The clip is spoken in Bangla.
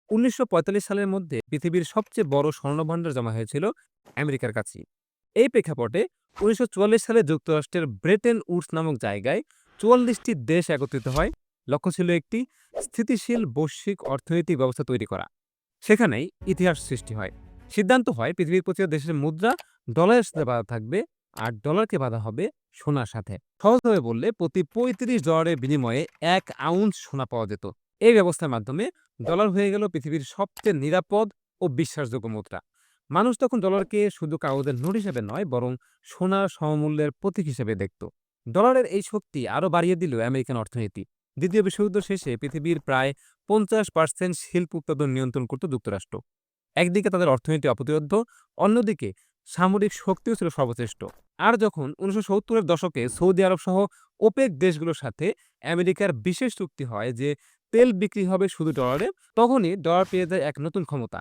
১৯৪৫ সালের মধ্যে পৃথিবীর সবচেয়ে বড় স্বর্ণভান্ডার জমা হয়েছিল আমেরিকার কাছেই। এই প্রেক্ষাপটে ১৯৪৪ সালে যুক্তরাষ্ট্রের ব্রেটেন উডস নামক জায়গায় ৪৪টি দেশ একত্রিত হয়। লক্ষ্য ছিল একটি স্থিতিশীল বৈশ্বিক অর্থনৈতিক ব্যবস্থা তৈরি করা। সেখানেই ইতিহাস সৃষ্টি হয়। সিদ্ধান্ত হয় পৃথিবীর প্রতিটা দেশের মুদ্রা ডলারের সাথে বাঁধা থাকবে, আর ডলারকে বাঁধা হবে সোনার সাথে। সহজভাবে বললে প্রতি $৩৫ বিনিময়ে ১ আউন্স সোনা পাওয়া যেত। এই ব্যবস্থার মাধ্যমে ডলার হয়ে গেল পৃথিবীর সবচেয়ে নিরাপদ ও বিশ্বাসযোগ্য মুদ্রা। মানুষ তখন ডলারকে শুধু কাগজের নোট হিসেবে নয়, বরং সোনার সমমূল্যের প্রতীক হিসেবে দেখত। ডলারের এই শক্তি আরও বাড়িয়ে দিল আমেরিকান অর্থনীতি। দ্বিতীয় বিশ্বযুদ্ধ শেষে পৃথিবীর প্রায় ৫০% শিল্প উৎপাদন নিয়ন্ত্রণ করত যুক্তরাষ্ট্র। একদিকে তাদের অর্থনীতি অপ্রতিরোধ্য, অন্যদিকে সামরিক শক্তিও ছিল সর্বশ্রেষ্ঠ। আর যখন ১৯৭০-এর দশকে সৌদি আরব সহ ওপেক দেশগুলোর সাথে আমেরিকার বিশেষ চুক্তি হয় যে তেল বিক্রি হবে শুধু ডলারে, তখনই ডলার পেয়ে যায় এক নতুন ক্ষমতা।